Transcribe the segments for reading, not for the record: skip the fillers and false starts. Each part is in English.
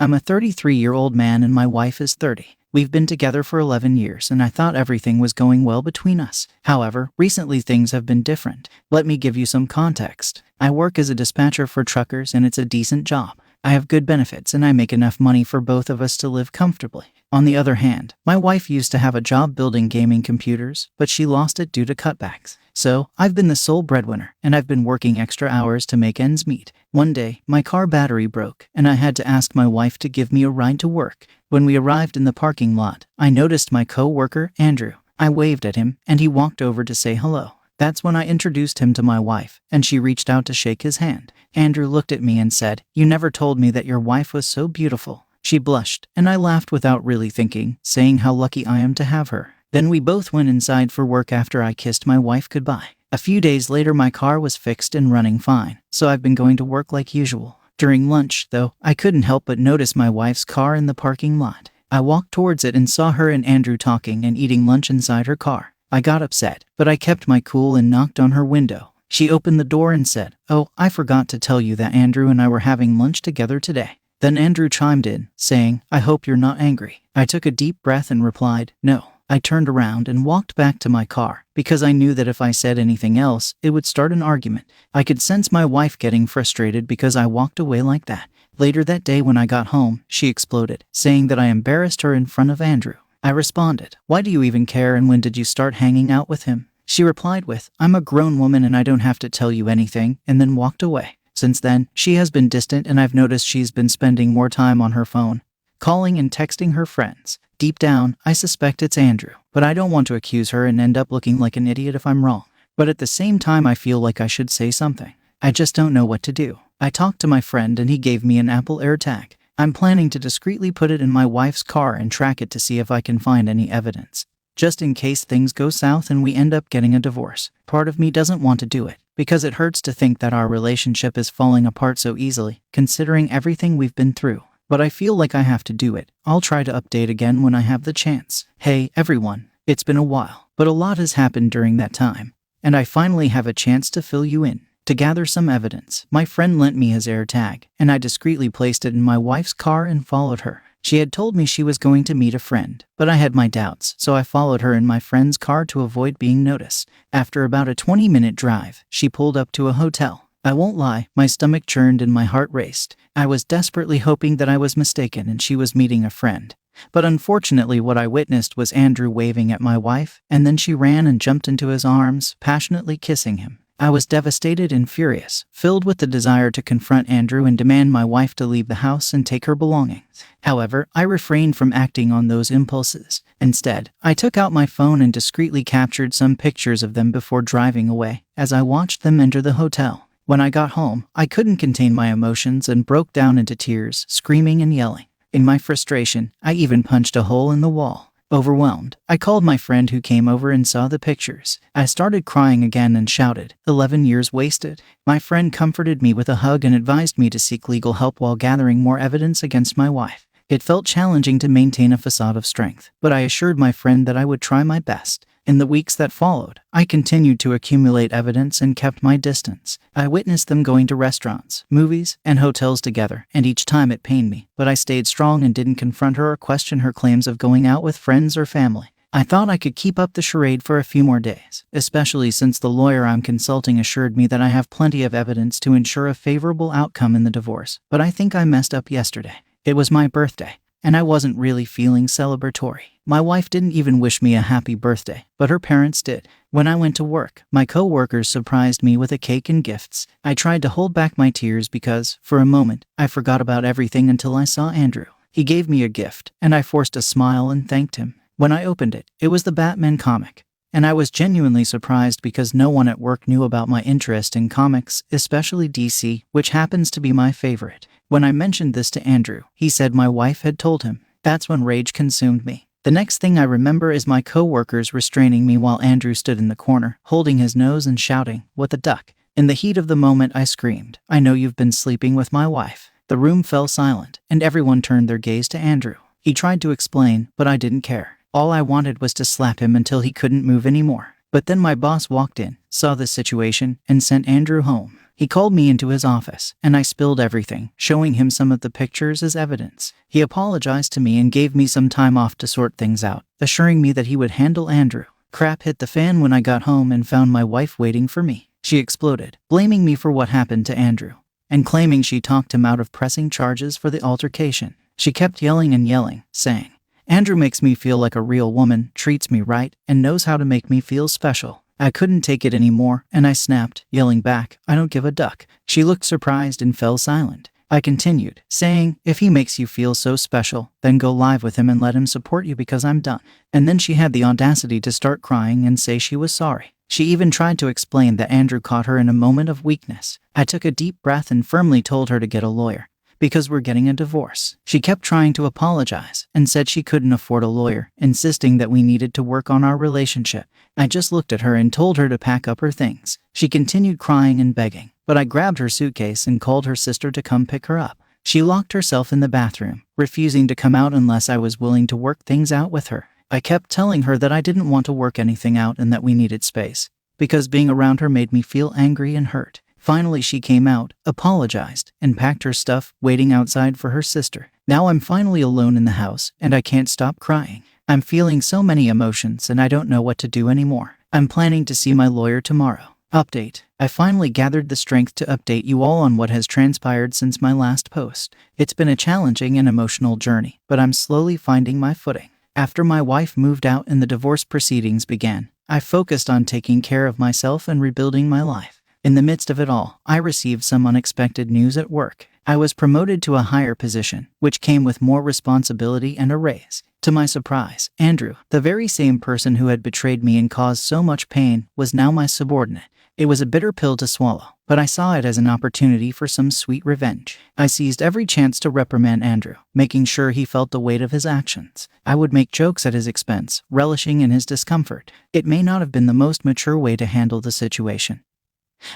I'm a 33-year-old man and my wife is 30. We've been together for 11 years and I thought everything was going well between us. However, recently things have been different. Let me give you some context. I work as a dispatcher for truckers and it's a decent job. I have good benefits and I make enough money for both of us to live comfortably. On the other hand, my wife used to have a job building gaming computers, but she lost it due to cutbacks. So, I've been the sole breadwinner, and I've been working extra hours to make ends meet. One day, my car battery broke, and I had to ask my wife to give me a ride to work. When we arrived in the parking lot, I noticed my co-worker, Andrew. I waved at him, and he walked over to say hello. That's when I introduced him to my wife, and she reached out to shake his hand. Andrew looked at me and said, "You never told me that your wife was so beautiful." She blushed, and I laughed without really thinking, saying how lucky I am to have her. Then we both went inside for work after I kissed my wife goodbye. A few days later my car was fixed and running fine, so I've been going to work like usual. During lunch, though, I couldn't help but notice my wife's car in the parking lot. I walked towards it and saw her and Andrew talking and eating lunch inside her car. I got upset, but I kept my cool and knocked on her window. She opened the door and said, "Oh, I forgot to tell you that Andrew and I were having lunch together today." Then Andrew chimed in, saying, "I hope you're not angry." I took a deep breath and replied, "No." I turned around and walked back to my car, because I knew that if I said anything else, it would start an argument. I could sense my wife getting frustrated because I walked away like that. Later that day when I got home, she exploded, saying that I embarrassed her in front of Andrew. I responded, "Why do you even care and when did you start hanging out with him?" She replied with, "I'm a grown woman and I don't have to tell you anything," and then walked away. Since then, she has been distant and I've noticed she's been spending more time on her phone, calling and texting her friends. Deep down, I suspect it's Andrew, but I don't want to accuse her and end up looking like an idiot if I'm wrong. But at the same time I feel like I should say something. I just don't know what to do. I talked to my friend and he gave me an Apple AirTag. I'm planning to discreetly put it in my wife's car and track it to see if I can find any evidence, just in case things go south and we end up getting a divorce. Part of me doesn't want to do it, because it hurts to think that our relationship is falling apart so easily, considering everything we've been through. But I feel like I have to do it. I'll try to update again when I have the chance. Hey, everyone. It's been a while, but a lot has happened during that time. And I finally have a chance to fill you in. To gather some evidence, my friend lent me his AirTag, and I discreetly placed it in my wife's car and followed her. She had told me she was going to meet a friend, but I had my doubts, so I followed her in my friend's car to avoid being noticed. After about a 20-minute drive, she pulled up to a hotel. I won't lie, my stomach churned and my heart raced. I was desperately hoping that I was mistaken and she was meeting a friend. But unfortunately what I witnessed was Andrew waving at my wife, and then she ran and jumped into his arms, passionately kissing him. I was devastated and furious, filled with the desire to confront Andrew and demand my wife to leave the house and take her belongings. However, I refrained from acting on those impulses. Instead, I took out my phone and discreetly captured some pictures of them before driving away, as I watched them enter the hotel. When I got home, I couldn't contain my emotions and broke down into tears, screaming and yelling. In my frustration, I even punched a hole in the wall. Overwhelmed, I called my friend who came over and saw the pictures. I started crying again and shouted, 11 years wasted. My friend comforted me with a hug and advised me to seek legal help while gathering more evidence against my wife. It felt challenging to maintain a facade of strength, but I assured my friend that I would try my best. In the weeks that followed, I continued to accumulate evidence and kept my distance. I witnessed them going to restaurants, movies, and hotels together, and each time it pained me, but I stayed strong and didn't confront her or question her claims of going out with friends or family. I thought I could keep up the charade for a few more days, especially since the lawyer I'm consulting assured me that I have plenty of evidence to ensure a favorable outcome in the divorce. But I think I messed up yesterday. It was my birthday, and I wasn't really feeling celebratory. My wife didn't even wish me a happy birthday, but her parents did. When I went to work, my co-workers surprised me with a cake and gifts. I tried to hold back my tears because, for a moment, I forgot about everything until I saw Andrew. He gave me a gift, and I forced a smile and thanked him. When I opened it, it was the Batman comic. And I was genuinely surprised because no one at work knew about my interest in comics, especially DC, which happens to be my favorite. When I mentioned this to Andrew, he said my wife had told him. That's when rage consumed me. The next thing I remember is my co-workers restraining me while Andrew stood in the corner, holding his nose and shouting, "What the duck?" In the heat of the moment I screamed, "I know you've been sleeping with my wife." The room fell silent, and everyone turned their gaze to Andrew. He tried to explain, but I didn't care. All I wanted was to slap him until he couldn't move anymore. But then my boss walked in, saw the situation, and sent Andrew home. He called me into his office, and I spilled everything, showing him some of the pictures as evidence. He apologized to me and gave me some time off to sort things out, assuring me that he would handle Andrew. Crap hit the fan when I got home and found my wife waiting for me. She exploded, blaming me for what happened to Andrew, and claiming she talked him out of pressing charges for the altercation. She kept yelling and yelling, saying, "Andrew makes me feel like a real woman, treats me right, and knows how to make me feel special." I couldn't take it anymore, and I snapped, yelling back, "I don't give a duck." She looked surprised and fell silent. I continued, saying, "If he makes you feel so special, then go live with him and let him support you because I'm done." And then she had the audacity to start crying and say she was sorry. She even tried to explain that Andrew caught her in a moment of weakness. I took a deep breath and firmly told her to get a lawyer, because we're getting a divorce. She kept trying to apologize and said she couldn't afford a lawyer, insisting that we needed to work on our relationship. I just looked at her and told her to pack up her things. She continued crying and begging, but I grabbed her suitcase and called her sister to come pick her up. She locked herself in the bathroom, refusing to come out unless I was willing to work things out with her. I kept telling her that I didn't want to work anything out and that we needed space, because being around her made me feel angry and hurt. Finally, she came out, apologized, and packed her stuff, waiting outside for her sister. Now I'm finally alone in the house, and I can't stop crying. I'm feeling so many emotions and I don't know what to do anymore. I'm planning to see my lawyer tomorrow. Update. I finally gathered the strength to update you all on what has transpired since my last post. It's been a challenging and emotional journey, but I'm slowly finding my footing. After my wife moved out and the divorce proceedings began, I focused on taking care of myself and rebuilding my life. In the midst of it all, I received some unexpected news at work. I was promoted to a higher position, which came with more responsibility and a raise. To my surprise, Andrew, the very same person who had betrayed me and caused so much pain, was now my subordinate. It was a bitter pill to swallow, but I saw it as an opportunity for some sweet revenge. I seized every chance to reprimand Andrew, making sure he felt the weight of his actions. I would make jokes at his expense, relishing in his discomfort. It may not have been the most mature way to handle the situation,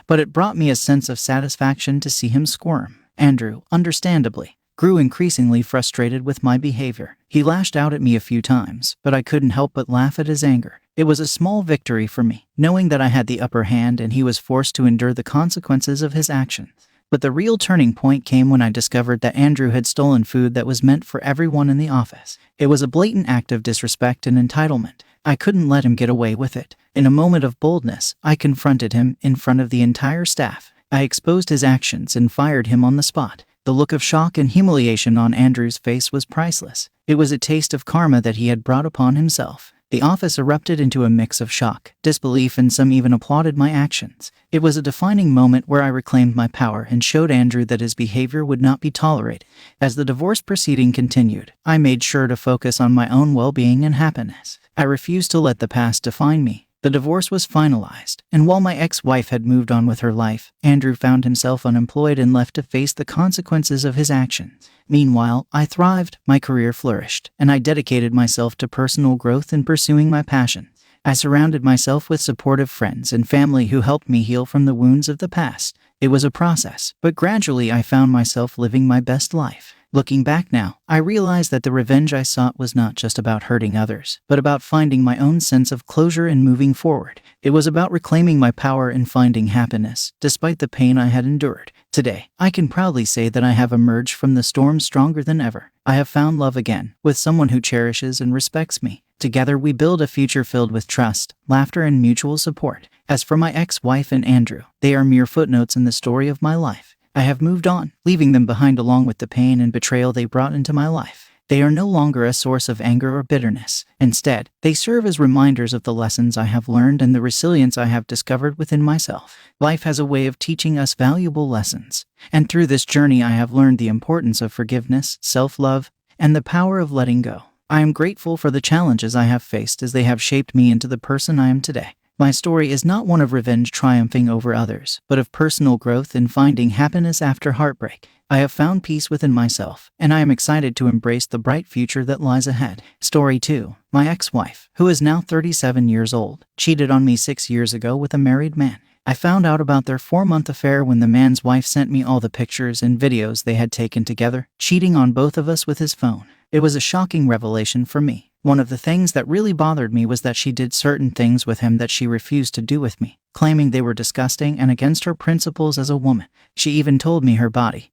but it brought me a sense of satisfaction to see him squirm. Andrew, understandably, grew increasingly frustrated with my behavior. He lashed out at me a few times, but I couldn't help but laugh at his anger. It was a small victory for me, knowing that I had the upper hand and he was forced to endure the consequences of his actions. But the real turning point came when I discovered that Andrew had stolen food that was meant for everyone in the office. It was a blatant act of disrespect and entitlement. I couldn't let him get away with it. In a moment of boldness, I confronted him in front of the entire staff. I exposed his actions and fired him on the spot. The look of shock and humiliation on Andrew's face was priceless. It was a taste of karma that he had brought upon himself. The office erupted into a mix of shock, disbelief, and some even applauded my actions. It was a defining moment where I reclaimed my power and showed Andrew that his behavior would not be tolerated. As the divorce proceeding continued, I made sure to focus on my own well-being and happiness. I refused to let the past define me. The divorce was finalized, and while my ex-wife had moved on with her life, Andrew found himself unemployed and left to face the consequences of his actions. Meanwhile, I thrived, my career flourished, and I dedicated myself to personal growth and pursuing my passion. I surrounded myself with supportive friends and family who helped me heal from the wounds of the past. It was a process, but gradually I found myself living my best life. Looking back now, I realized that the revenge I sought was not just about hurting others, but about finding my own sense of closure and moving forward. It was about reclaiming my power and finding happiness, despite the pain I had endured. Today, I can proudly say that I have emerged from the storm stronger than ever. I have found love again, with someone who cherishes and respects me. Together we build a future filled with trust, laughter, and mutual support. As for my ex-wife and Andrew, they are mere footnotes in the story of my life. I have moved on, leaving them behind along with the pain and betrayal they brought into my life. They are no longer a source of anger or bitterness. Instead, they serve as reminders of the lessons I have learned and the resilience I have discovered within myself. Life has a way of teaching us valuable lessons, and through this journey I have learned the importance of forgiveness, self-love, and the power of letting go. I am grateful for the challenges I have faced as they have shaped me into the person I am today. My story is not one of revenge triumphing over others, but of personal growth and finding happiness after heartbreak. I have found peace within myself, and I am excited to embrace the bright future that lies ahead. Story 2. My ex-wife, who is now 37 years old, cheated on me 6 years ago with a married man. I found out about their 4-month affair when the man's wife sent me all the pictures and videos they had taken together, cheating on both of us with his phone. It was a shocking revelation for me. One of the things that really bothered me was that she did certain things with him that she refused to do with me, claiming they were disgusting and against her principles as a woman. She even told me her body,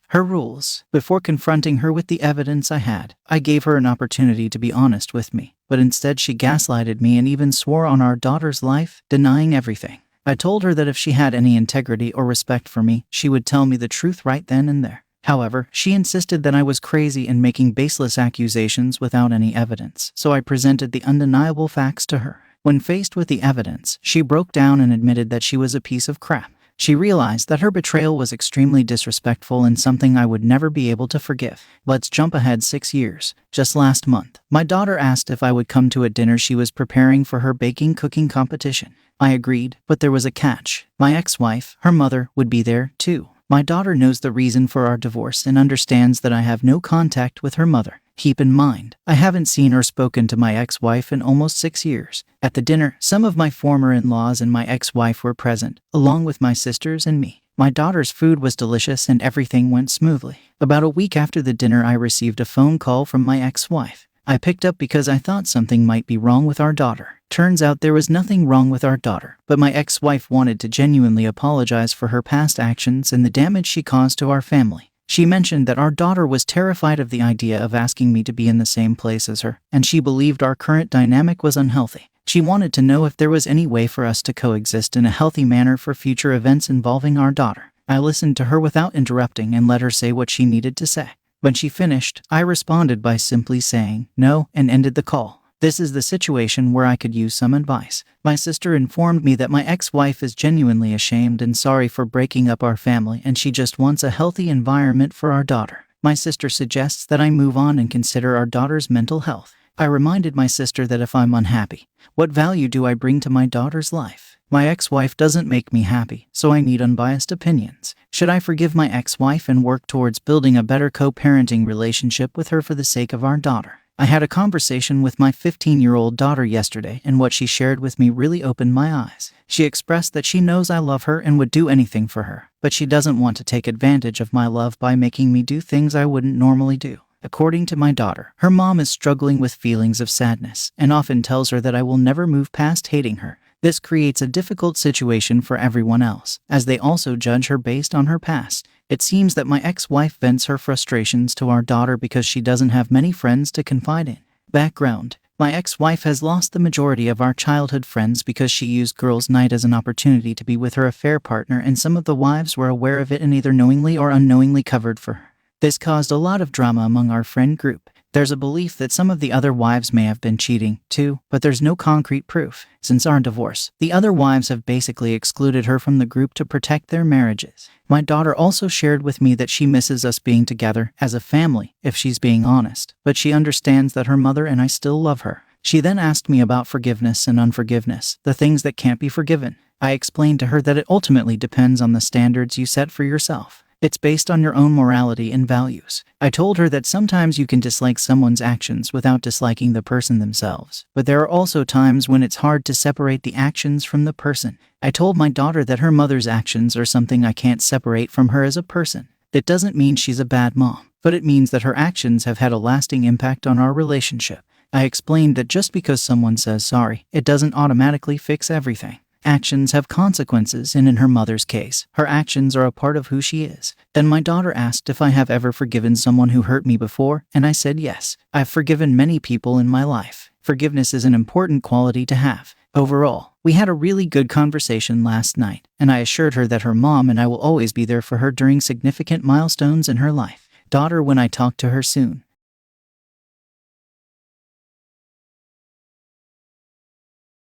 her rules. Before confronting her with the evidence I had, I gave her an opportunity to be honest with me, but instead she gaslighted me and even swore on our daughter's life, denying everything. I told her that if she had any integrity or respect for me, she would tell me the truth right then and there. However, she insisted that I was crazy and making baseless accusations without any evidence, so I presented the undeniable facts to her. When faced with the evidence, she broke down and admitted that she was a piece of crap. She realized that her betrayal was extremely disrespectful and something I would never be able to forgive. Let's jump ahead 6 years. Just last month, my daughter asked if I would come to a dinner she was preparing for her baking cooking competition. I agreed, but there was a catch. My ex-wife, her mother, would be there too. My daughter knows the reason for our divorce and understands that I have no contact with her mother. Keep in mind, I haven't seen or spoken to my ex-wife in almost 6 years. At the dinner, some of my former in-laws and my ex-wife were present, along with my sisters and me. My daughter's food was delicious and everything went smoothly. About a week after the dinner, I received a phone call from my ex-wife. I picked up because I thought something might be wrong with our daughter. Turns out there was nothing wrong with our daughter, but my ex-wife wanted to genuinely apologize for her past actions and the damage she caused to our family. She mentioned that our daughter was terrified of the idea of asking me to be in the same place as her, and she believed our current dynamic was unhealthy. She wanted to know if there was any way for us to coexist in a healthy manner for future events involving our daughter. I listened to her without interrupting and let her say what she needed to say. When she finished, I responded by simply saying no and ended the call. This is the situation where I could use some advice. My sister informed me that my ex-wife is genuinely ashamed and sorry for breaking up our family, and she just wants a healthy environment for our daughter. My sister suggests that I move on and consider our daughter's mental health. I reminded my sister that if I'm unhappy, what value do I bring to my daughter's life? My ex-wife doesn't make me happy, so I need unbiased opinions. Should I forgive my ex-wife and work towards building a better co-parenting relationship with her for the sake of our daughter? I had a conversation with my 15-year-old daughter yesterday, and what she shared with me really opened my eyes. She expressed that she knows I love her and would do anything for her, but she doesn't want to take advantage of my love by making me do things I wouldn't normally do. According to my daughter, her mom is struggling with feelings of sadness and often tells her that I will never move past hating her. This creates a difficult situation for everyone else, as they also judge her based on her past. It seems that my ex-wife vents her frustrations to our daughter because she doesn't have many friends to confide in. Background: my ex-wife has lost the majority of our childhood friends because she used girls' night as an opportunity to be with her affair partner, and some of the wives were aware of it and either knowingly or unknowingly covered for her. This caused a lot of drama among our friend group. There's a belief that some of the other wives may have been cheating, too, but there's no concrete proof. Since our divorce, the other wives have basically excluded her from the group to protect their marriages. My daughter also shared with me that she misses us being together as a family, if she's being honest, but she understands that her mother and I still love her. She then asked me about forgiveness and unforgiveness, the things that can't be forgiven. I explained to her that it ultimately depends on the standards you set for yourself. It's based on your own morality and values. I told her that sometimes you can dislike someone's actions without disliking the person themselves, but there are also times when it's hard to separate the actions from the person. I told my daughter that her mother's actions are something I can't separate from her as a person. That doesn't mean she's a bad mom, but it means that her actions have had a lasting impact on our relationship. I explained that just because someone says sorry, it doesn't automatically fix everything. Actions have consequences, and in her mother's case, her actions are a part of who she is. Then my daughter asked if I have ever forgiven someone who hurt me before, and I said yes. I've forgiven many people in my life. Forgiveness is an important quality to have. Overall, we had a really good conversation last night, and I assured her that her mom and I will always be there for her during significant milestones in her life. Daughter, when I talk to her soon.